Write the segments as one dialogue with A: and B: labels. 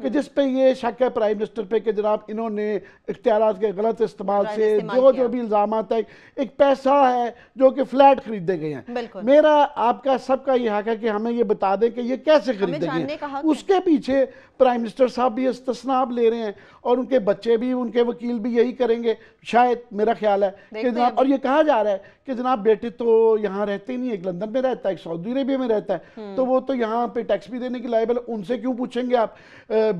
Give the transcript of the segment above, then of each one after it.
A: کہ جس پہ یہ شک ہے پرائم منسٹر پہ کہ جناب انہوں نے اختیارات کے غلط استعمال سے جو بھی الزامات ہیں، ایک پیسہ ہے جو کہ فلیٹ خریدے گئے ہیں. میرا آپ کا سب کا یہ حق ہے کہ ہمیں یہ بتا دیں کہ یہ کیسے خریدے گئے ہیں. اس کے پیچھے پرائم منسٹر صاحب بھی استثناء لے رہے ہیں اور ان کے بچے بھی، ان کے وکیل بھی یہی کریں گے شاید، میرا خیال ہے کہ جناب. اور یہ کہا جا رہا ہے کہ جناب بیٹے تو یہاں رہتے ہی نہیں، ایک لندن میں رہتا ہے، ایک سعودی عربیہ میں رہتا ہے، تو وہ تو یہاں پہ ٹیکس بھی دینے کی لائبل. ان سے کیوں پوچھیں گے آپ؟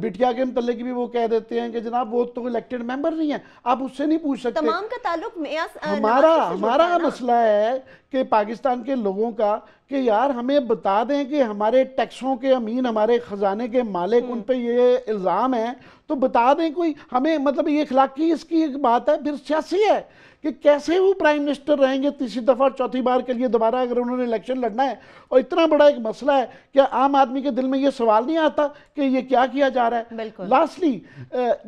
A: بٹیا کے متعلق بھی وہ کہہ دیتے ہیں کہ جناب وہ تو الیکٹڈ ممبر نہیں ہے، آپ اس سے نہیں پوچھ سکتے.
B: تمام کا تعلق
A: ہمارا مسئلہ ہے کہ پاکستان کے لوگوں کا کہ یار ہمیں بتا دیں کہ ہمارے ٹیکسوں کے امین، ہمارے خزانے کے مالک، ان پہ یہ الزام ہے تو بتا دیں کوئی ہمیں. مطلب یہ اخلاقی اس کی ایک بات ہے. پھر سیاسی ہے کہ کیسے وہ پرائم منسٹر رہیں گے تیسری دفعہ، چوتھی بار کے لیے دوبارہ اگر انہوں نے الیکشن لڑنا ہے. اور اتنا بڑا ایک مسئلہ ہے کہ عام آدمی کے دل میں یہ سوال نہیں آتا کہ یہ کیا جا رہا ہے. لاسٹلی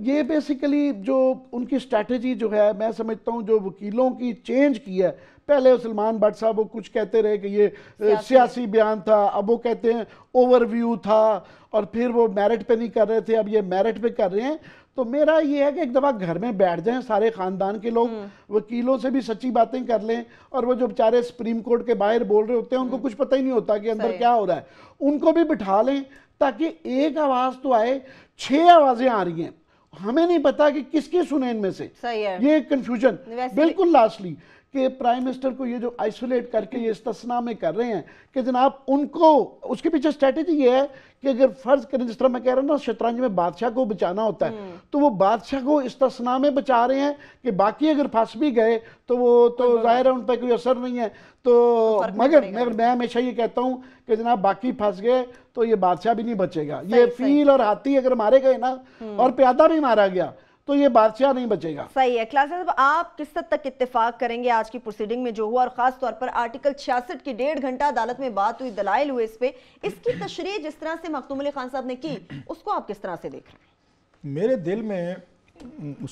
A: یہ بیسیکلی جو ان کی اسٹریٹجی جو ہے، میں سمجھتا ہوں جو وکیلوں کی چینج کی ہے. پہلے سلمان بٹ صاحب وہ کچھ کہتے رہے کہ یہ سیاسی بیان تھا، اب وہ کہتے ہیں اوور ویو تھا، اور پھر وہ میرٹ پہ نہیں کر رہے تھے، اب یہ میرٹ پہ کر رہے ہیں. تو میرا یہ ہے کہ ایک دفعہ گھر میں بیٹھ جائیں سارے خاندان کے لوگ، وکیلوں سے بھی سچی باتیں کر لیں. اور وہ جو بیچارے سپریم کورٹ کے باہر بول رہے ہوتے ہیں ان کو کچھ پتہ ہی نہیں ہوتا کہ اندر کیا ہو رہا ہے، ان کو بھی بٹھا لیں تاکہ ایک آواز تو آئے. 6 آوازیں آ رہی ہیں، ہمیں نہیں پتا کہ کس کی سنیں ان میں سے. یہ کنفیوژن. بالکل لاسٹلی کہ پرائم منسٹر کو یہ جو آئسولیٹ کر کے یہ استثناء میں کر رہے ہیں کہ جناب ان کو، اس کے پیچھے اسٹریٹجی یہ ہے کہ اگر فرض کریں جس طرح میں کہہ رہا ہوں نا شطرنج میں بادشاہ کو بچانا ہوتا ہے، تو وہ بادشاہ کو استثناء میں بچا رہے ہیں کہ باقی اگر پھنس بھی گئے تو وہ تو ظاہر ہے ان پہ کوئی اثر نہیں ہے. تو مگر میں ہمیشہ یہ کہتا ہوں کہ جناب باقی پھنس گئے تو یہ بادشاہ بھی نہیں بچے گا. یہ فیل اور ہاتھی اگر مارے گئے نا اور پیادہ بھی مارا گیا تو یہ بادشاہ نہیں بچے گا.
B: صحیح ہے. کلاس صاحب آپ کس حد تک اتفاق کریں گے آج کی پروسیڈنگ میں جو ہوا، اور خاص طور پر آرٹیکل 66 کی 1.5 گھنٹہ عدالت میں بات ہوئی، دلائل ہوئے اس پہ، اس کی تشریح جس طرح سے مخدوم علی خان صاحب نے کی، اس کو آپ کس طرح سے دیکھ رہے ہیں؟
C: میرے دل میں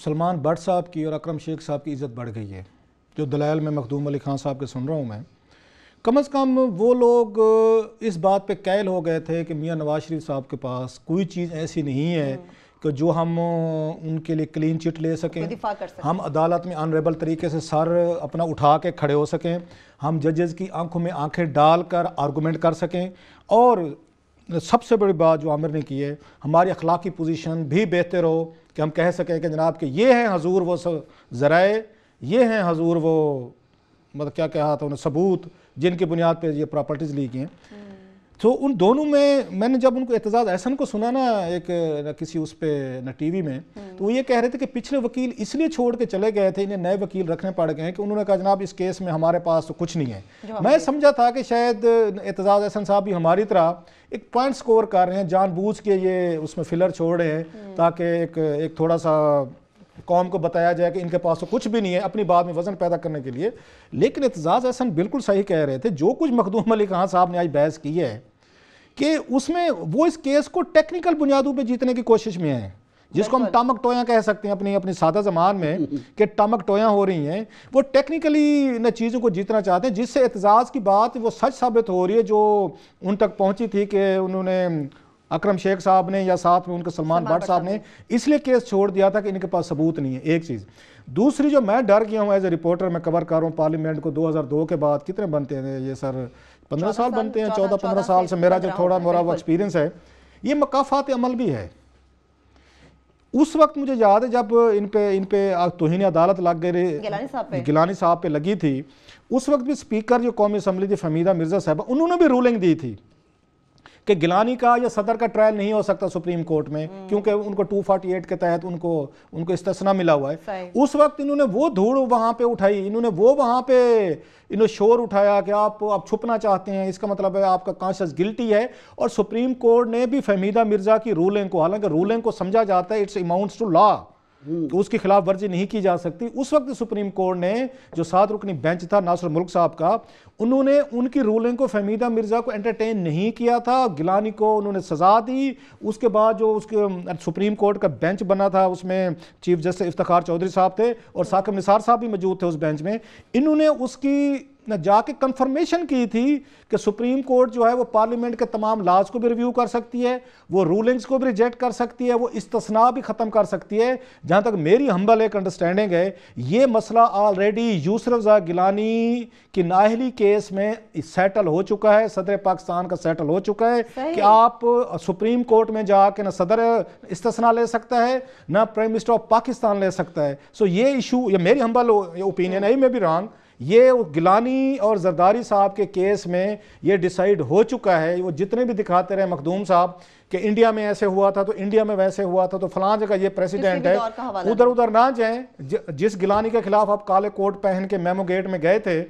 C: سلمان بٹ صاحب کی اور اکرم شیخ صاحب کی عزت بڑھ گئی ہے. جو دلائل میں مخدوم علی خان صاحب کے سن رہا ہوں میں، کم از کم وہ لوگ اس بات پہ قائل ہو گئے تھے کہ میاں نواز شریف صاحب کے پاس کوئی چیز ایسی نہیں ہے کہ جو ہم ان کے لیے کلین چٹ لے سکیں، ہم عدالت میں آنریبل طریقے سے سر اپنا اٹھا کے کھڑے ہو سکیں، ہم ججز کی آنکھوں میں آنکھیں ڈال کر آرگومنٹ کر سکیں. اور سب سے بڑی بات جو عامر نے کی ہے، ہماری اخلاقی پوزیشن بھی بہتر ہو کہ ہم کہہ سکیں کہ جناب کہ یہ ہیں حضور وہ ذرائع، یہ ہیں حضور وہ مطلب کیا کہا تھا انہیں ثبوت جن کی بنیاد پہ یہ پراپرٹیز لی گئی ہیں. تو ان دونوں میں نے جب ان کو اعتزاز احسن کو سنا نا ایک کسی اس پہ نہ ٹی وی میں، تو وہ یہ کہہ رہے تھے کہ پچھلے وکیل اس لیے چھوڑ کے چلے گئے تھے، انہیں نئے وکیل رکھنے پڑ گئے ہیں کہ انہوں نے کہا جناب اس کیس میں ہمارے پاس تو کچھ نہیں ہے. میں سمجھا تھا کہ شاید اعتزاز احسن صاحب بھی ہماری طرح ایک پوائنٹ سکور کر رہے ہیں، جان بوجھ کے یہ اس میں فلر چھوڑ رہے ہیں تاکہ ایک تھوڑا سا قوم کو بتایا جائے کہ ان کے پاس تو کچھ بھی نہیں ہے، اپنی بات میں وزن پیدا کرنے کے لیے. لیکن اعتزاز احسن بالکل صحیح کہہ رہے تھے. جو کچھ مخدوم علی خان صاحب نے آج بحث کی ہے کہ اس میں وہ اس کیس کو ٹیکنیکل بنیادوں پہ جیتنے کی کوشش میں ہیں، جس کو ہم ٹامک ٹویاں کہہ سکتے ہیں اپنی سادہ زبان میں کہ ٹامک ٹویاں ہو رہی ہیں. وہ ٹیکنیکلی ان چیزوں کو جیتنا چاہتے ہیں جس سے اعتزاز کی بات وہ سچ ثابت ہو رہی ہے جو ان تک پہنچی تھی کہ انہوں نے اکرم شیخ صاحب نے یا ساتھ میں ان کے سلمان بٹ صاحب نے اس لیے کیس چھوڑ دیا تھا کہ ان کے پاس ثبوت نہیں ہے. ایک چیز. دوسری جو میں ڈر گیا ہوں ایز اے رپورٹر، میں کور کر رہا ہوں پارلیمنٹ کو 2002 کے بعد کتنے بنتے ہیں یہ سر 15 سال بنتے ہیں، 14-15 سال سے میرا جو تھوڑا میرا وہ ایکسپیرینس ہے، یہ مقافات عمل بھی ہے. اس وقت مجھے یاد ہے جب ان پہ توہین عدالت لگ گئے گیلانی صاحب پہ لگی تھی، اس وقت بھی اسپیکر جو قومی اسمبلی تھی فہمیدہ مرزا صاحبہ، انہوں نے بھی رولنگ دی تھی کہ گیلانی کا یا صدر کا ٹرائل نہیں ہو سکتا سپریم کورٹ میں کیونکہ ان کو 248 کے تحت ان کو استثناء ملا ہوا ہے. اس وقت انہوں نے وہ دھوڑ وہاں پہ اٹھائی، انہوں نے وہاں پہ شور اٹھایا کہ آپ چھپنا چاہتے ہیں، اس کا مطلب ہے آپ کا کانشس گلٹی ہے. اور سپریم کورٹ نے بھی فہمیدہ مرزا کی رولنگ کو، حالانکہ رولنگ کو سمجھا جاتا ہے اٹس اماؤنٹس ٹو لا، کہ اس کی خلاف ورزی نہیں کی جا سکتی، اس وقت سپریم کورٹ نے جو 7 رکنی بینچ تھا ناصر ملک صاحب کا، انہوں نے ان کی رولنگ کو فہمیدہ مرزا کو انٹرٹین نہیں کیا تھا. گیلانی کو انہوں نے سزا دی. اس کے بعد جو اس کے سپریم کورٹ کا بینچ بنا تھا اس میں چیف جسٹس افتخار چودھری صاحب تھے اور ثاقب نثار صاحب بھی موجود تھے اس بینچ میں. انہوں نے اس کی نہ جا کے کنفرمیشن کی تھی کہ سپریم کورٹ جو ہے وہ پارلیمنٹ کے تمام لاز کو بھی ریویو کر سکتی ہے, وہ رولنگز کو بھی ریجیکٹ کر سکتی ہے, وہ استثناء بھی ختم کر سکتی ہے. جہاں تک میری ہمبل ایک انڈرسٹینڈنگ ہے, یہ مسئلہ آلریڈی یوسف رضا گیلانی کی نااہلی کیس میں سیٹل ہو چکا ہے, صدر پاکستان کا سیٹل ہو چکا ہے کہ آپ سپریم کورٹ میں جا کے نہ صدر استثناء لے سکتا ہے نہ پرائم منسٹر آف پاکستان لے سکتا ہے. سو یہ ایشو, یہ میری ہمبل اوپینین ہے, میں بھی رانگ, یہ گیلانی اور زرداری صاحب کے کیس میں یہ ڈیسائیڈ ہو چکا ہے. وہ جتنے بھی دکھاتے رہے مخدوم صاحب کہ انڈیا میں ایسے ہوا تھا تو انڈیا میں ویسے ہوا تھا تو فلاں جگہ یہ پریسیڈنٹ ہے, ادھر نہ جائیں. جس گیلانی کے خلاف آپ کالے کوٹ پہن کے میمو گیٹ میں گئے تھے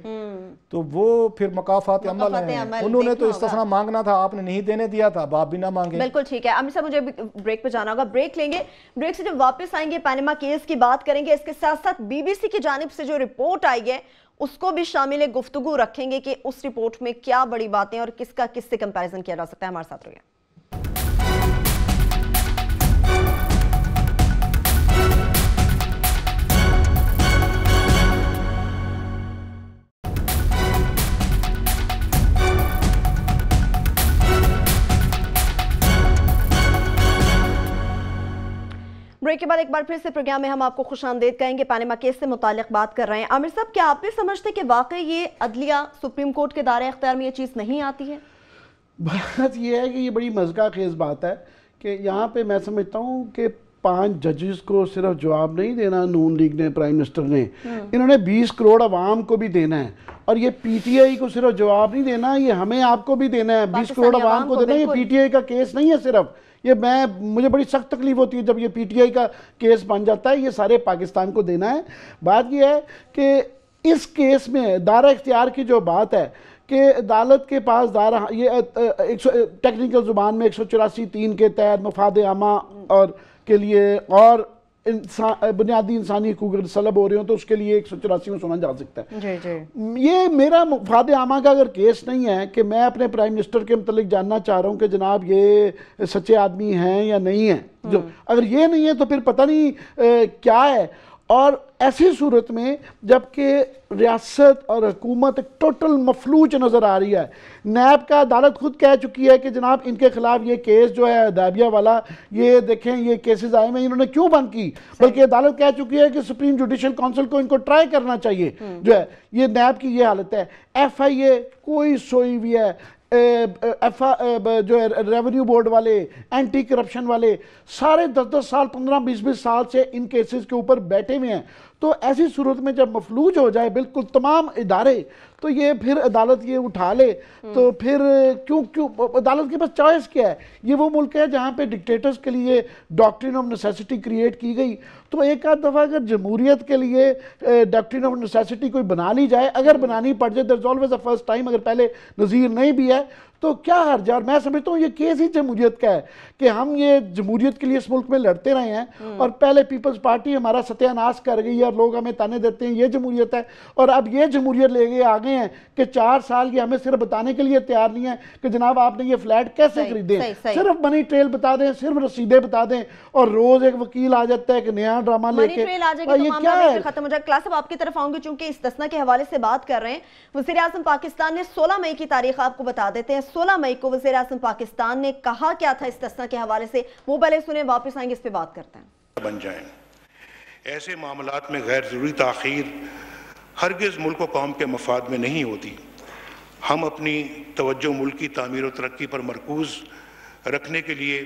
C: تو وہ پھر مکافات عمل ہیں, انہوں نے تو استثناء مانگنا تھا, آپ نے نہیں دینے دیا تھا, اب آپ بھی نہ مانگیں.
B: بالکل ٹھیک ہے. عامر صاحب مجھے بریک پہ جانا ہوگا, بریک لیں گے. بریک سے جب واپس آئیں گے پینما کیس کی بات کریں گے, اس کے ساتھ ساتھ بی بی سی کی جانب سے جو رپورٹ آئی ہے اس کو بھی شامل گفتگو رکھیں گے کہ اس رپورٹ میں کیا بڑی باتیں اور کس کا کس سے کمپیریزن کیا جا سکتا ہے. ہمارے ساتھ رہیے. بریک کے بعد ایک بار پھر سے پروگرام میں ہم آپ کو خوش آمدید کہیں گے. پینما کیس سے متعلق بات کر رہے ہیں. عامر صاحب, کیا آپ بھی سمجھتے کہ واقعی یہ عدلیہ سپریم کورٹ کے دائرہ اختیار میں یہ چیز نہیں آتی ہے؟
A: بات یہ ہے کہ یہ بڑی مزہ خیز بات ہے کہ یہاں پہ میں سمجھتا ہوں کہ 5 ججز کو صرف جواب نہیں دینا نون لیگ نے, پرائم منسٹر نے, انہوں نے 20 کروڑ عوام کو بھی دینا ہے. اور یہ پی ٹی آئی کو صرف جواب نہیں دینا, یہ ہمیں آپ کو بھی دینا ہے. 20 کروڑ عوام کو دینا. یہ پی ٹی آئی کا کیس نہیں ہے صرف, یہ مجھے بڑی سخت تکلیف ہوتی ہے جب یہ پی ٹی آئی کا کیس بن جاتا ہے. یہ سارے پاکستان کو دینا ہے. بات یہ ہے کہ اس کیس میں دائرہ اختیار کی جو بات ہے کہ عدالت کے پاس دائرہ, یہ ٹیکنیکل زبان میں 184(3) کے تحت مفاد عامہ اور کے لیے اور بنیادی انسانی حقوق سلب ہو رہے ہوں تو اس کے لیے 184 میں سنا جا سکتا ہے. یہ میرا مفاد عامہ کا اگر کیس نہیں ہے کہ میں اپنے پرائم منسٹر کے متعلق جاننا چاہ رہا ہوں کہ جناب یہ سچے آدمی ہیں یا نہیں ہیں, اگر یہ نہیں ہے تو پھر پتہ نہیں کیا ہے. اور ایسی صورت میں جبکہ ریاست اور حکومت ایک ٹوٹل مفلوج نظر آ رہی ہے. نیب کا عدالت خود کہہ چکی ہے کہ جناب ان کے خلاف یہ کیس جو ہے حدیبیہ والا, یہ دیکھیں یہ کیسز آئے ہیں, انہوں نے کیوں بند کی, بلکہ عدالت کہہ چکی ہے کہ سپریم جوڈیشل کونسل کو ان کو ٹرائی کرنا چاہیے جو ہے. یہ نیب کی یہ حالت ہے. ایف آئی اے کوئی سوئی ہوئی ہے, جو ریونیو بورڈ والے, اینٹی کرپشن والے سارے 10-10 سال 15-20 سال سے ان کیسز کے اوپر بیٹھے ہوئے ہیں. تو ایسی صورت میں جب مفلوج ہو جائے بالکل تمام ادارے تو یہ پھر عدالت یہ اٹھا لے تو پھر کیوں عدالت کے پاس چوائس کیا ہے؟ یہ وہ ملک ہے جہاں پہ ڈکٹیٹرز کے لیے ڈاکٹرین آف نیسیسٹی کریٹ کی گئی. تو ایک آدھ دفعہ اگر جمہوریت کے لیے ڈاکٹرین آف نیسیسٹی کوئی بنا لی جائے, اگر بنانی پڑ جائے, there's always a first time, اگر پہلے نظیر نہیں بھی ہے تو کیا حرج ہے. اور میں سمجھتا ہوں یہ کیس ہی جمہوریت کا ہے کہ ہم یہ جمہوریت کے لیے اس ملک میں لڑتے رہے ہیں اور پہلے پیپلز پارٹی ہمارا ستیہ ناش کر گئی اور لوگ ہمیں تانے دیتے ہیں یہ جمہوریت ہے, اور اب یہ جمہوریت لے گئے آگے ہیں کہ 4 سال یہ ہمیں صرف بتانے کے لیے تیار نہیں ہے کہ جناب آپ نے یہ فلیٹ کیسے خریدے, صرف منی ٹریل بتا دیں, صرف رسیدیں بتا دیں, اور روز ایک وکیل آ جاتا ہے کہ نیا ڈرامہ لے کے.
B: یہ کیا ہے؟ ختم ہو جائے. کلاس صاحب آپ کی طرف آؤں گے چونکہ استثناء کے حوالے سے بات کر رہے ہیں. وزیر اعظم پاکستان نے 16 مئی کی تاریخ آپ کو بتا دیتے ہیں. 16 مئی کو وزیر اعظم پاکستان نے کہا کیا تھا استثناء کے حوالے سے, وہ پہلے سنیں, واپس آئیں گے اس پہ بات کرتے ہیں.
D: بن جائیں ایسے معاملات میں غیر ضروری تاخیر ہرگز ملک و قوم کے مفاد میں نہیں ہوتی. ہم اپنی توجہ ملک کی تعمیر و ترقی پر مرکوز رکھنے کے لیے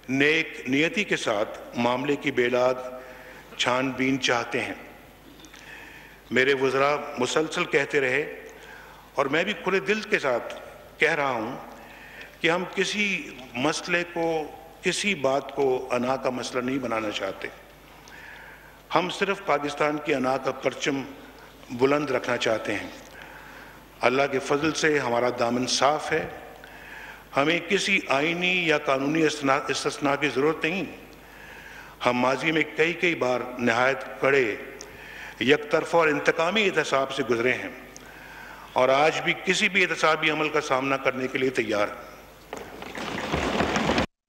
D: نیک نیتی کے ساتھ معاملے کی بیلاد چھان بین چاہتے ہیں. میرے وزراء مسلسل کہتے رہے اور میں بھی کھلے دل کے ساتھ کہہ رہا ہوں کہ ہم کسی مسئلے کو, کسی بات کو انا کا مسئلہ نہیں بنانا چاہتے. ہم صرف پاکستان کی انا کا پرچم بلند رکھنا چاہتے ہیں. اللہ کے فضل سے ہمارا دامن صاف ہے. ہمیں کسی آئینی یا قانونی استثناء کی ضرورت نہیں. ہم ماضی میں کئی بار نہایت کڑے, یک طرفہ اور انتقامی احتساب سے گزرے ہیں اور آج بھی کسی بھی احتسابی عمل کا سامنا کرنے کے لیے تیار ہیں.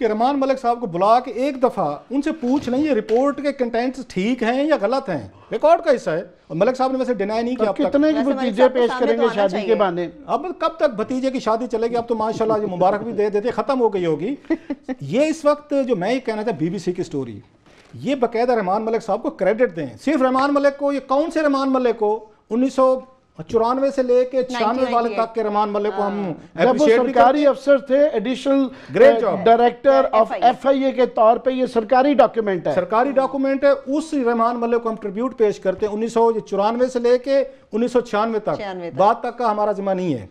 C: کہ رحمان ملک صاحب کو بلا کے ایک دفعہ ان سے پوچھ لیں یہ رپورٹ کے کنٹینٹس ٹھیک ہیں یا غلط ہیں، ریکارڈ کا حصہ ہے. اور ملک صاحب نے ویسے ڈینائی نہیں کیا.
A: کتنے کے بھتیجے پیش کریں گے شادی کے بہانے؟
C: اب کب تک بھتیجے کی شادی چلے گی؟ اب تو ماشاءاللہ یہ مبارک بھی دے دیتے، ختم ہو گئی ہوگی. یہ اس وقت جو میں یہ کہنا تھا بی بی سی کی سٹوری، یہ باقاعدہ رحمان ملک صاحب کو کریڈٹ دیں. صرف رحمان ملک کو، یہ کون سے رحمان ملک کو 1994 سے لے کے 96 والے تک کے رحمان ملک کو ہم
A: جب وہ سرکاری افسر تھے، ایڈیشنل ڈائریکٹر آف ایف آئی اے کے طور پہ، یہ سرکاری ڈاکیومنٹ ہے،
C: سرکاری ڈاکومنٹ ہے. اس رحمان ملک کو ہم ٹریبیوٹ پیش کرتے ہیں 1994 سے لے کے 1996 تک، بعد تک کا ہمارا ذمہ نہیں ہے.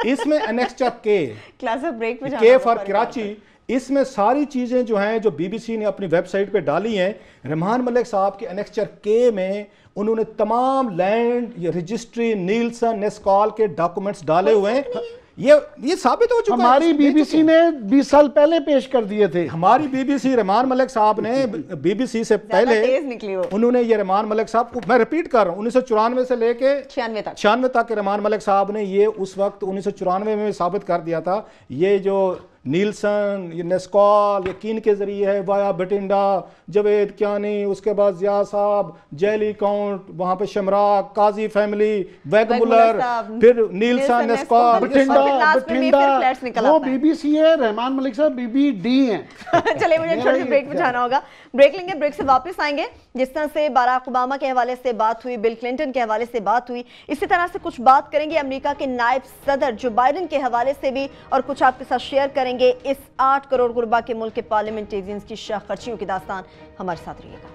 C: اس میں انیکسچر کے فار کراچی، اس میں ساری چیزیں جو ہیں جو بی بی سی نے اپنی ویب سائٹ پہ ڈالی ہیں، رحمان ملک صاحب کے انیکسچر کے میں انہوں نے تمام لینڈ رجسٹری نیلسن نیسکال کے ڈاکومنٹس ڈالے ہوئے ہیں. یہ ثابت ہو چکا ہے.
A: ہماری بی بی سی نے 20 سال پہلے پیش کر دیے تھے.
C: ہماری be B C, Rehman Malik صاحب نے بی بی سی سے پہلے انہوں نے یہ رحمان ملک صاحب کو، میں ریپیٹ کر رہا ہوں، 1994 سے لے کے 96 تک کے رحمان ملک صاحب نے یہ اس وقت 1994 میں ثابت کر دیا تھا. یہ جو نیلسن، یہ نیسکال، یہ کین کے ذریعے ہے، وایا بٹنڈا، جوید کیانی، اس کے بعد ضیاء صاحب، جیلی کاؤنٹ، وہاں پہ شمراک، قاضی فیملی، ویگ مولر، پھر نیلسن، نیسکال،
A: بٹنڈا، وہ بی بی سی ہے، رحمان ملک صاحب بی بی ڈی ہیں.
B: چلے مجھے چھوٹی بریک پہ جانا ہوگا، بریک لیں گے، بریک سے واپس آئیں گے. جس طرح سے باراک اوباما کے حوالے سے بات ہوئی، بل کلنٹن کے حوالے سے بات ہوئی، اسی طرح سے کچھ بات کریں گے امریکہ کے نائب صدر جو بائیڈن کے حوالے سے بھی، اور کچھ آپ کے ساتھ شیئر کریں گے اس 8 کروڑ غربا کے ملک کے پارلیمنٹیرینز کی شاہ خرچیوں کی داستان. ہمارے ساتھ رہیے گا.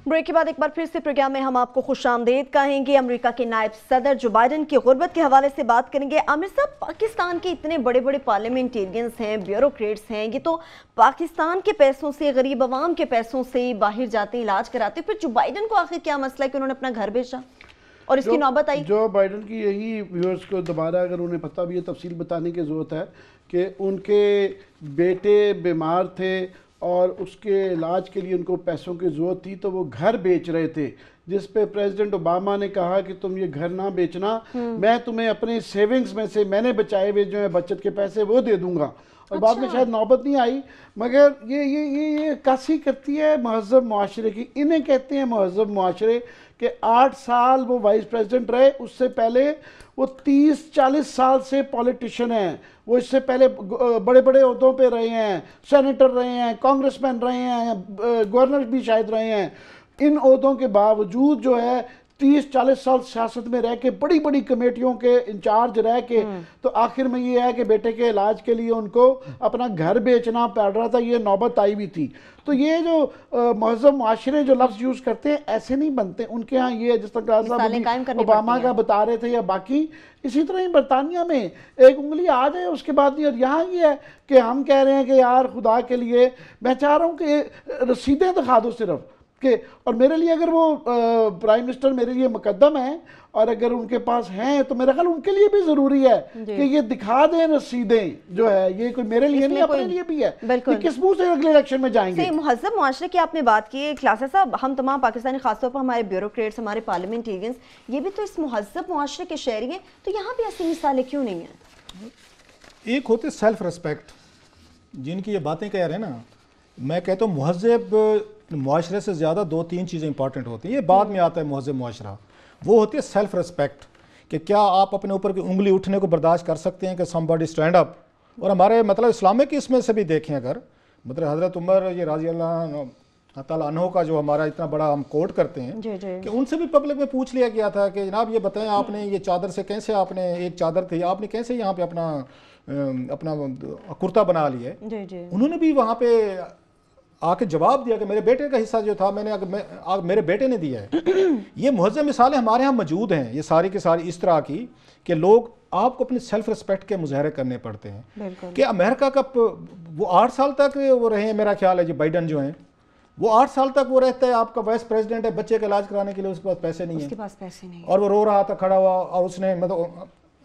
B: بریک کے بعد ایک بار پھر سے پروگرام میں ہم آپ کو خوش آمدید کہیں گے. امریکہ کے نائب صدر جو بائیڈن کی غربت کے حوالے سے بات کریں گے. عامر صاحب، پاکستان کے اتنے بڑے بڑے پارلیمنٹیرینز ہیں، بیوروکریٹس ہیں، یہ تو پاکستان کے پیسوں سے، غریب عوام کے پیسوں سے باہر جاتے ہیں، علاج کراتے ہیں. پھر جو بائیڈن کو آخر کیا مسئلہ ہے کہ انہوں نے اپنا گھر بیچا اور اس کی نوبت آئی؟
A: جو بائیڈن کی یہی ویورز کو دوبارہ اگر انہیں پتہ بھی ہے، تفصیل بتانے کی ضرورت ہے کہ ان کے بیٹے بیمار تھے اور اس کے علاج کے لیے ان کو پیسوں کی ضرورت تھی، تو وہ گھر بیچ رہے تھے، جس پہ پریزیڈنٹ اوباما نے کہا کہ تم یہ گھر نہ بیچنا، میں تمہیں اپنے سیونگز میں سے، میں نے بچائے ہوئے جو ہیں بچت کے پیسے، وہ دے دوں گا. اور بعد میں شاید نوبت نہیں آئی، مگر یہ عکاسی کرتی ہے مہذب معاشرے کی. انہیں کہتے ہیں مہذب معاشرے کہ 8 سال وہ وائس پریزیڈنٹ رہے، اس سے پہلے وہ 30-40 سال سے پولیٹیشین ہیں. وہ اس سے پہلے بڑے بڑے عہدوں پہ رہے ہیں، سینیٹر رہے ہیں، کانگریس مین رہے ہیں، گورنر بھی شاید رہے ہیں. ان عہدوں کے باوجود جو ہے 30-40 سال سیاست میں رہ کے، بڑی بڑی کمیٹیوں کے انچارج رہ کے، تو آخر میں یہ ہے کہ بیٹے کے علاج کے لیے ان کو اپنا گھر بیچنا پڑ رہا تھا. یہ نوبت آئی بھی تھی. تو یہ جو مہذب معاشرے جو لفظ یوز کرتے ہیں ایسے نہیں بنتے ان کے ہاں. یہ جس طرح اوباما کا بتا رہے تھے یا باقی، اسی طرح ہی برطانیہ میں ایک انگلی آ جائے اس کے بعد. اور یہاں یہ ہے کہ ہم کہہ رہے ہیں کہ یار خدا کے لیے میں چاہ رہا ہوں کہ رسیدیں دکھا دو صرف کہ، اور میرے لیے اگر وہ پرائم منسٹر میرے لیے مقدم ہیں اور اگر ان کے پاس ہیں تو میرا خیال ان کے لیے بھی ضروری ہے کہ یہ دکھا دیں رسیدیں جو ہے. یہ کوئی میرے لیے نہیں، اپنے لیے بھی ہے. یہ کس منہ سے اگلے الیکشن میں جائیں گے؟
B: مہذب معاشرے کی آپ نے بات کی کلاسر صاحب، ہم تمام پاکستانی، خاص طور پر ہمارے بیوروکریٹس، ہمارے پارلیمنٹیرینز، یہ بھی تو اس مہذب معاشرے کے شہری ہیں. تو یہاں بھی ایسی مثالیں کیوں نہیں ہیں؟
C: ایک ہوتے سیلف ریسپیکٹ، جن کی یہ باتیں کہہ رہے ہیں نا، میں کہتا ہوں مہذب معاشرے سے زیادہ 2-3 چیزیں امپورٹنٹ ہوتی ہیں. یہ بعد میں آتا ہے مہذب معاشرہ. وہ ہوتی ہے سیلف ریسپیکٹ، کہ کیا آپ اپنے اوپر کی انگلی اٹھنے کو برداشت کر سکتے ہیں کہ سم باڈی اسٹینڈ اپ. اور ہمارے مطلب اسلامک اس میں سے بھی دیکھیں اگر، مطلب حضرت عمر یہ رضی اللہ تعالیٰ عنہ کا جو ہمارا اتنا بڑا ہم کوٹ کرتے ہیں، کہ ان سے بھی پبلک میں پوچھ لیا گیا تھا کہ جناب یہ بتائیں آپ نے یہ چادر سے کیسے، آپ نے ایک چادر تھی، آپ نے کیسے یہاں پہ اپنا کرتا بنا لیا ہے. انہوں نے بھی وہاں پہ آ کے جواب دیا کہ میرے بیٹے کا حصہ جو تھا میں نے میرے بیٹے نے دیا ہے. یہ مہذب مثالیں ہمارے ہاں موجود ہیں، یہ ساری کی ساری اس طرح کی کہ لوگ آپ کو اپنی سیلف ریسپیکٹ کے مظاہرے کرنے پڑتے ہیں. کہ امریکہ کا وہ 8 سال تک وہ رہے ہیں، میرا خیال ہے جی بائیڈن جو ہیں وہ 8 سال تک وہ رہتا ہے، آپ کا وائس پریزیڈنٹ ہے، بچے کا علاج کرانے کے لیے اس کے پاس پیسے نہیں ہیں، اور وہ رو رہا تھا کھڑا ہوا، اور اس نے مطلب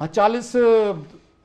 C: 40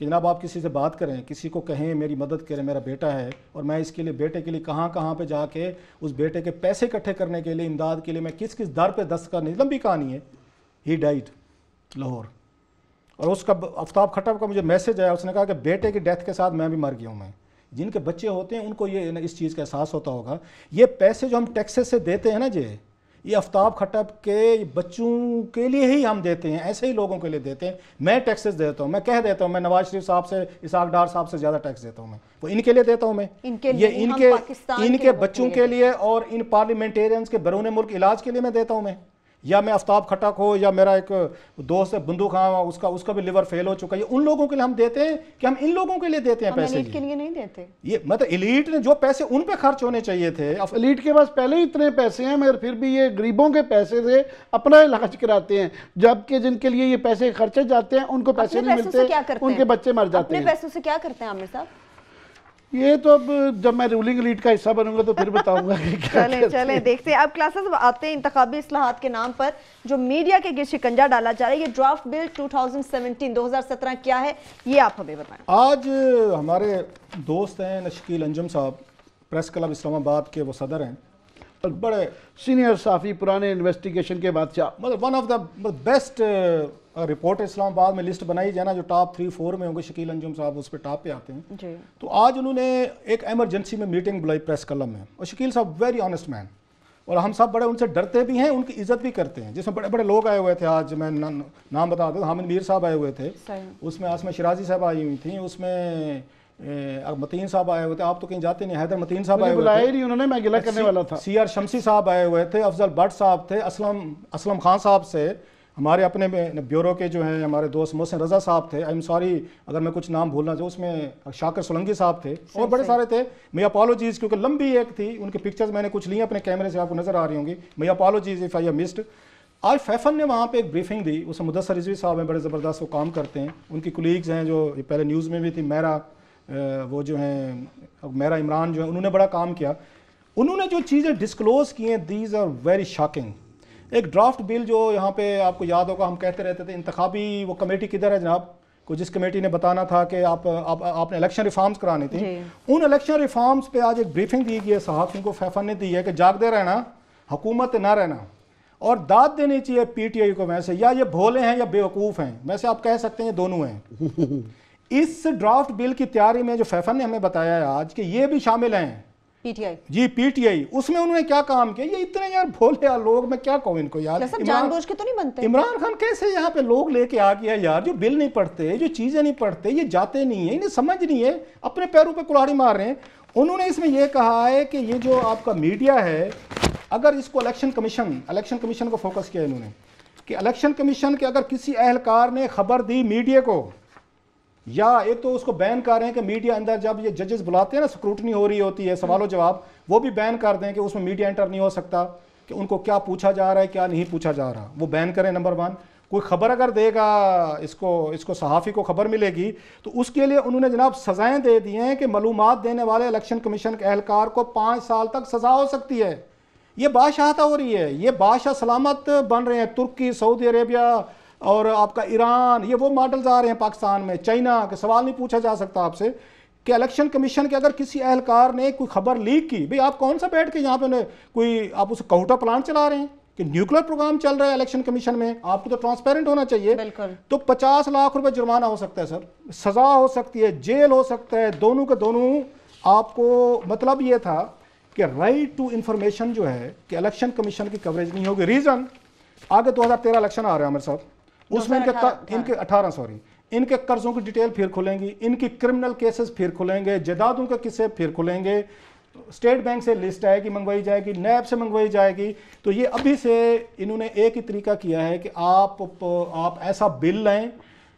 C: کہ جناب آپ کسی سے بات کریں, کسی کو کہیں میری مدد کریں, میرا بیٹا ہے اور میں اس کے لیے بیٹے کے لیے کہاں کہاں پہ جا کے اس بیٹے کے پیسے اکٹھے کرنے کے لیے, امداد کے لیے میں کس کس در پہ دست کرنے, لمبی کہانی ہے. ہی ڈائٹ لاہور. اور اس کا آفتاب کھٹر کا مجھے میسج آیا, اس نے کہا کہ بیٹے کی ڈیتھ کے ساتھ میں بھی مر گیا ہوں. میں جن کے بچے ہوتے ہیں ان کو یہ اس چیز کا احساس ہوتا ہوگا. یہ پیسے جو ہم ٹیکسز سے دیتے ہیں نا جی, یہ آفتاب کھٹر کے بچوں کے لیے ہی ہم دیتے ہیں, ایسے ہی لوگوں کے لیے دیتے ہیں. میں ٹیکسز دیتا ہوں, میں کہہ دیتا ہوں, میں نواز شریف صاحب سے, اسحاق ڈار صاحب سے زیادہ ٹیکس دیتا ہوں. میں وہ ان کے لیے دیتا ہوں, میں یہ ان کے بچوں کے لیے اور ان پارلیمنٹیرینز کے بیرون ملک علاج کے لیے میں دیتا ہوں. میں یا میں آفتاب کھٹک ہو یا میرا ایک دوست ہے بندوق خان, اس کا بھی لیور فیل ہو چکا ہے, ان لوگوں کے لیے ہم دیتے ہیں کہ ہم ان لوگوں کے لیے دیتے ہیں پیسے.
B: ایلیٹ کے لیے نہیں دیتے. یہ
C: مطلب ایلیٹ نے جو پیسے ان پہ خرچ ہونے چاہیے تھے,
A: ایلیٹ کے پاس پہلے ہی اتنے پیسے ہیں مگر پھر بھی یہ غریبوں کے پیسے سے اپنا علاج کراتے ہیں, جبکہ جن کے لیے یہ پیسے خرچے جاتے ہیں ان کو پیسے نہیں ملتے, ان کے بچے مر جاتے ہیں.
B: اپنے پیسوں سے کیا کرتے ہیں عامر صاحب؟
A: یہ تو اب جب میں رولنگ ایلیٹ کا حصہ بنوں گا تو پھر بتاؤں گا کہ کیا.
B: چلیں دیکھتے ہیں. اب کلاسز آتے ہیں انتخابی اصلاحات کے نام پر جو میڈیا کے گر شکنجہ ڈالا جا رہا ہے. یہ ڈرافٹ بل 2017 کیا ہے, یہ آپ ہمیں بتائیں.
C: آج ہمارے دوست ہیں شکیل انجم صاحب, پریس کلب اسلام آباد کے وہ صدر ہیں, بڑے
A: سینئر صحافی, پرانے انویسٹیگیشن کے بادشاہ,
C: مطلب one of the best reporter Islamabad میں لسٹ بنائی جائے نا جو ٹاپ 3-4 میں ہوں گے, شکیل انجم صاحب اس پہ ٹاپ پہ آتے ہیں
B: جی.
C: تو آج انہوں نے ایک ایمرجنسی میں میٹنگ بلائی پریس کلب میں, اور شکیل صاحب ویری آنیسٹ مین, اور ہم سب بڑے ان سے ڈرتے بھی ہیں, ان کی عزت بھی کرتے ہیں, جس میں بڑے بڑے لوگ آئے ہوئے تھے. آج میں نام بتا دوں, حامد میر صاحب آئے ہوئے تھے, اس میں آسمہ شرازی صاحب آئی ہوئی تھیں, اس میں متین صاحب آئے ہوئے تھے, آپ تو کہیں جاتے نہیں, حیدر متین صاحب آئے ہوئے تھے,
A: انہوں نے میں گلہ کرنے والا تھا,
C: سی آر شمسی صاحب آئے ہوئے تھے, افضل بٹ صاحب تھے, اسلم خان صاحب سے, ہمارے اپنے بیورو کے جو ہیں ہمارے دوست محسن رضا صاحب تھے, آئی ایم سوری اگر میں کچھ نام بھولنا چاہوں, اس میں شاکر سولنگی صاحب تھے, اور بڑے سارے تھے. مئی اپالوجیز, کیونکہ لمبی ایک تھی, ان کی پکچرز میں نے کچھ لی ہیں اپنے کیمرے سے, آپ کو نظر آ رہی ہوں گی. My apologies if I have missed. آج فیفن نے وہاں پہ ایک بریفنگ دی, اس میں مدثر رضوی صاحب ہیں, بڑے زبردست وہ کام کرتے ہیں, ان کی کولیگز ہیں جو پہلے نیوز میں بھی تھی, میرا وہ جو ہیں میرا عمران جو ہے, انہوں نے بڑا کام کیا. انہوں نے جو چیزیں ڈسکلوز کی ہیں, دیز آر ویری شاکنگ. ایک ڈرافٹ بل جو یہاں پہ آپ کو یاد ہوگا ہم کہتے رہتے تھے انتخابی وہ کمیٹی کدھر ہے جناب, کو جس کمیٹی نے بتانا تھا کہ آپ نے الیکشن ریفارمز کرانی تھی, ان الیکشن ریفارمز پہ آج ایک بریفنگ دی گئی ہے صحافیوں کو. فیفن نے دی ہے کہ جاگتے رہنا, حکومت نہ رہنا, اور داد دینی چاہیے پی ٹی آئی کو. ویسے یا یہ بھولے ہیں یا بیوقوف ہیں, ویسے آپ کہہ سکتے ہیں یہ دونوں ہیں. اس ڈرافٹ بل کی تیاری میں جو فیفن نے ہمیں بتایا ہے آج کہ یہ بھی شامل ہیں
B: P T I,
C: G P T I, اس میں انہوں نے کیا کام کیا. یہ اتنے یار بھولے لوگ, میں کیا کہوں ان کو یار,
B: جان بوجھ کے تو نہیں بنتے.
C: عمران خان کیسے یہاں پہ لوگ لے کے آ گیا یار, جو بل نہیں پڑھتے, جو چیزیں نہیں پڑھتے, یہ جاتے نہیں ہیں, انہیں سمجھ نہیں ہے, اپنے پیروں پہ کلاڑی مار رہے ہیں. انہوں نے اس میں یہ کہا ہے کہ یہ جو آپ کا میڈیا ہے, اگر اس کو الیکشن کمیشن کو فوکس کیا انہوں نے, کہ الیکشن کمیشن کے اگر کسی اہلکار نے خبر دی میڈیا کو, یا ایک تو اس کو بین کر رہے ہیں کہ میڈیا اندر جب یہ ججز بلاتے ہیں نا, سکروٹنی ہو رہی ہوتی ہے, سوال و جواب, وہ بھی بین کر دیں کہ اس میں میڈیا انٹر نہیں ہو سکتا, کہ ان کو کیا پوچھا جا رہا ہے کیا نہیں پوچھا جا رہا, وہ بین کریں. نمبر 1, کوئی خبر اگر دے گا اس کو صحافی کو خبر ملے گی تو اس کے لیے انہوں نے جناب سزائیں دے دی ہیں کہ معلومات دینے والے الیکشن کمیشن کے اہلکار کو 5 سال تک سزا ہو سکتی ہے. یہ بادشاہتا ہو رہی ہے, یہ بادشاہ سلامت بن رہے ہیں. ترکی, سعودی عربیہ اور آپ کا ایران, یہ وہ ماڈلز آ رہے ہیں پاکستان میں. چائنا کے سوال نہیں پوچھا جا سکتا آپ سے کہ الیکشن کمیشن کے اگر کسی اہلکار نے کوئی خبر لیک کی, بھئی آپ کون سا بیٹھ کے یہاں پہ کوئی آپ اسے کہوٹا پلانٹ چلا رہے ہیں کہ نیوکلیر پروگرام چل رہا ہے الیکشن کمیشن میں, آپ کو تو ٹرانسپیرنٹ ہونا چاہیے. تو 50 لاکھ روپے جرمانہ ہو سکتا ہے سر, سزا ہو سکتی ہے, جیل ہو سکتا ہے, دونوں کے دونوں. آپ کو مطلب یہ تھا کہ رائٹ ٹو انفارمیشن جو ہے کہ الیکشن کمیشن کی کوریج نہیں ہوگی. ریزن, آگے 2013 الیکشن آ رہے ہیں عامر صاحب, اس میں ان کے قرضوں کی ڈیٹیل پھر کھلیں گی, ان کی کرمنل کیسز پھر کھلیں گے, جائیدادوں کے قصے پھر کھلیں گے, اسٹیٹ بینک سے لسٹ آئے گی, منگوائی جائے گی, نیب سے منگوائی جائے گی. تو یہ ابھی سے انہوں نے ایک ہی طریقہ کیا ہے کہ آپ ایسا بل لائیں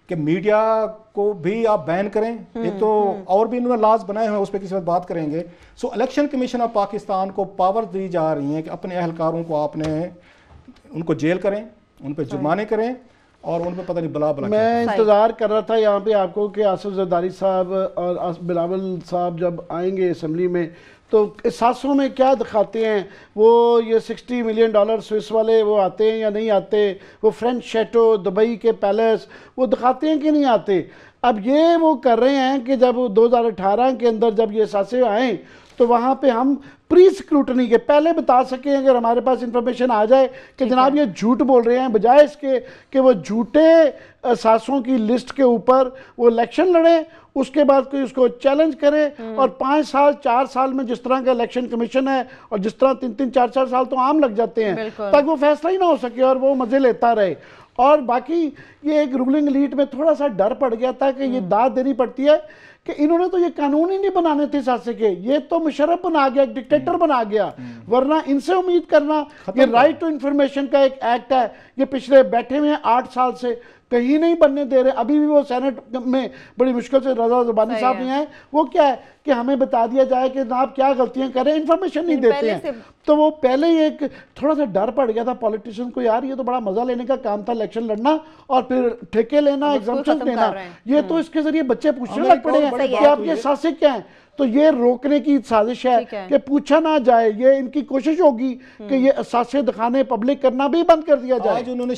C: کہ میڈیا کو بھی آپ بین کریں. ایک تو اور بھی انہوں نے لاز بنائے ہوئے, اس پہ کسی وقت بات کریں گے. سو الیکشن کمیشن آف پاکستان کو پاور دی جا رہی ہیں کہ اپنے اہلکاروں کو آپ نے ان کو جیل کریں, ان پہ جرمانے کریں, اور ان پہ پتہ نہیں بلا بلا.
A: میں انتظار کر رہا تھا یہاں پہ آپ کو کہ آصف زرداری صاحب اور بلاول صاحب جب آئیں گے اسمبلی میں تو احساسوں میں کیا دکھاتے ہیں. وہ یہ $60 ملین سوئس والے وہ آتے ہیں یا نہیں آتے, وہ فرینچ شیٹو, دبئی کے پیلیس, وہ دکھاتے ہیں کہ نہیں آتے. اب یہ وہ کر رہے ہیں کہ جب 2018 کے اندر جب یہ اثاثے آئیں تو وہاں پہ ہم پری سکروٹنی کے پہلے بتا سکیں اگر ہمارے پاس انفارمیشن آ جائے کہ جناب یہ جھوٹ بول رہے ہیں، بجائے اس کے کہ وہ جھوٹے اثاثوں کی لسٹ کے اوپر وہ الیکشن لڑیں، اس کے بعد کوئی اس کو چیلنج کرے، اور 5 سال 4 سال میں جس طرح کا الیکشن کمیشن ہے اور جس طرح 3 4 سال تو عام لگ جاتے ہیں تاکہ وہ فیصلہ ہی نہ ہو سکے اور وہ مزے لیتا رہے. اور باقی یہ ایک رولنگ لیڈ میں تھوڑا سا ڈر پڑ گیا تھا کہ یہ داد دینی پڑتی ہے کہ انہوں نے تو یہ قانون ہی نہیں بنانے تھے اثاثے کے، یہ تو مشرف بنا گیا، ایک ڈکٹیٹر بنا گیا. ورنہ ان سے امید کرنا، یہ رائٹ ٹو انفارمیشن کا ایک ایکٹ ہے، یہ پچھلے بیٹھے ہوئے ہیں 8 سال سے کہیں نہیں بننے دے رہے. ابھی بھی وہ سینٹ میں بڑی مشکل سے رضا زبانی صاحب نہیں آئے. وہ کیا ہے کہ ہمیں بتا دیا جائے کہ آپ کیا غلطیاں کریں، انفارمیشن نہیں دیتے ہیں. تو وہ پہلے ہی ایک تھوڑا سا ڈر پڑ گیا تھا پولیٹیشین کو، یار یہ تو بڑا مزہ لینے کا کام تھا الیکشن لڑنا اور پھر ٹھیکے لینا، ایگزامپشن دینا. یہ تو اس کے ذریعے بچے پوچھنے لگ پڑے ہیں کہ آپ یہ سازش کیا ہیں. تو یہ روکنے کی سازش ہے کہ پوچھا نہ جائے. یہ ان کی کوشش ہوگی کہ یہ اثاثے دکھانے پبلک کرنا بھی بند کر دیا جائے.
C: آج انہوں نے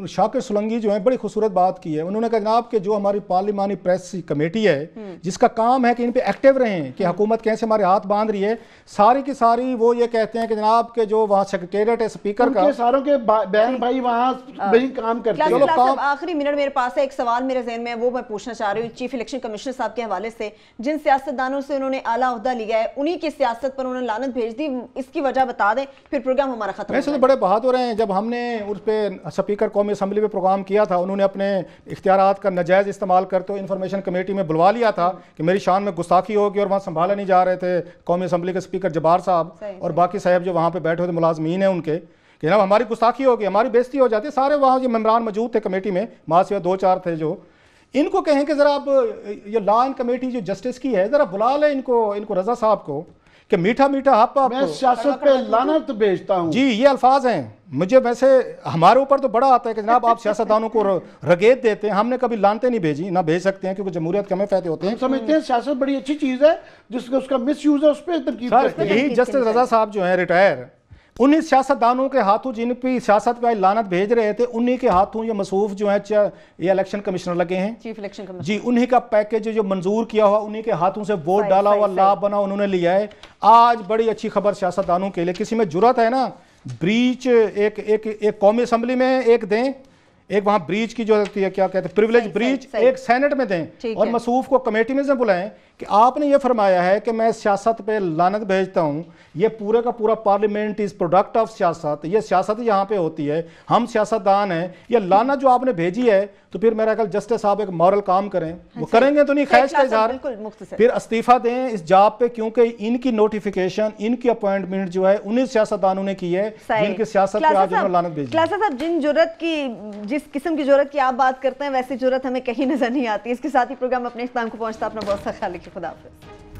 C: شاکر سولنگی جو ہیں بڑی خوبصورت بات کی ہے. انہوں نے کہا جناب کہ جو ہماری پارلیمانی پریس کمیٹی ہے جس کا کام ہے کہ ان پہ ایکٹیو رہیں کہ حکومت کیسے ہمارے ہاتھ باندھ رہی ہے، ساری کی ساری وہ یہ کہتے ہیں کہ جناب کہ جو وہاں سیکریٹریٹ ہے اسپیکر کا،
A: ساروں کے بہن بھائی وہاں وہی کام کرتے ہیں.
B: آخری منٹ میرے پاس ہے، ایک سوال میرے ذہن میں وہ میں پوچھنا چاہ رہی ہوں چیف الیکشن کمشنر صاحب کے حوالے سے. جن سیاستدانوں سے انہوں نے اعلیٰ عہدہ لیا ہے انہی کی سیاست پر انہوں نے لعنت بھیج دی، اس کی وجہ بتا دیں پھر پروگرام ہمارا ختم.
C: ویسے تو بڑے بہادر ہیں. جب ہم نے اس پہ اسپیکر قومی اسمبلی پہ پروگرام کیا تھا، انہوں نے اپنے اختیارات کا ناجائز استعمال کرتے انفارمیشن کمیٹی میں بلوا لیا تھا کہ میری شان میں گستاخی ہوگی، اور وہاں سنبھالا نہیں جا رہے تھے قومی اسمبلی کے اسپیکر جبار صاحب اور باقی صاحب جو وہاں پہ بیٹھے ہوئے ملازمین ہیں ان کے، کہ جناب ہماری گستاخی ہوگی، ہماری بےزتی ہو جاتی ہے. سارے وہاں جو ممبران موجود تھے کمیٹی میں، ماں سے 2 4 تھے، جو ان کو کہیں کہ ذرا آپ یہ لا اینڈ کمیٹی جو جسٹس کی ہے ذرا بلا لیں ان کو رضا صاحب کو کہ میٹھا میٹھا ہپ
A: میں سیاست پہ لعنت بھیجتا ہوں.
C: جی یہ الفاظ ہیں. مجھے ویسے ہمارے اوپر تو بڑا آتا ہے کہ جناب آپ سیاستدانوں کو رگیت دیتے ہیں. ہم نے کبھی لانتے نہیں بھیجی، نہ بھیج سکتے ہیں کیونکہ جمہوریت کے ہمیں فائدے ہوتے ہیں.
A: ہم سمجھتے ہیں سیاست بڑی اچھی چیز ہے، جس کا اس کا مس یوز ہے اس پہ تنقید کرتے ہیں.
C: یہی جسٹس رضا صاحب جو ہیں ریٹائر، انہی سیاستدانوں کے ہاتھوں جن پہ سیاست پہ لعنت بھیج رہے تھے، انہی کے ہاتھوں یہ مصروف جو ہیں یہ الیکشن کمشنر لگے ہیں،
B: چیف الیکشن کمشنر
C: جی انہی کا پیکیج جو منظور کیا ہوا انہی کے ہاتھوں سے ووٹ ڈالا ہوا لا بنا انہوں نے لیا ہے. آج بڑی اچھی خبر سیاستدانوں کے لیے، کسی میں جرات ہے نا بریچ ایک قومی اسمبلی میں ایک دیں، ایک وہاں بریچ کی جو ہوتی ہے کیا کہتے ہیں پریولیج بریچ، ایک سینٹ میں دیں اور مصروف کو کمیٹی میں سے بلائیں کہ آپ نے یہ فرمایا ہے کہ میں سیاست پہ لعنت بھیجتا ہوں. یہ پورے کا پورا پارلیمنٹ از پروڈکٹ آف سیاست، یہ سیاست یہاں پہ ہوتی ہے، ہم سیاستدان ہیں. یہ لعنت جو آپ نے بھیجی ہے تو پھر میرا خیال جسٹس صاحب ایک مورل کام کریں، وہ کریں گے تو نہیں خواہش کا اظہار، پھر استعفیٰ دیں اس جاب پہ، کیونکہ ان کی نوٹیفیکیشن ان کی اپوائنٹمنٹ جو ہے انہیں سیاستدانوں نے کی ہے جن کی سیاست پہ آج انہوں نے لعنت بھیجی.
B: خلاصہ صاحب جن جرت کی جس قسم کی جرت کی آپ بات کرتے ہیں ویسی جرت ہمیں کہیں نظر نہیں آتی. اس کے ساتھ ہی پروگرام اپنے اختتام کو پہنچتا. اپنا بہت سا خیال رکھیے. خدا حافظ.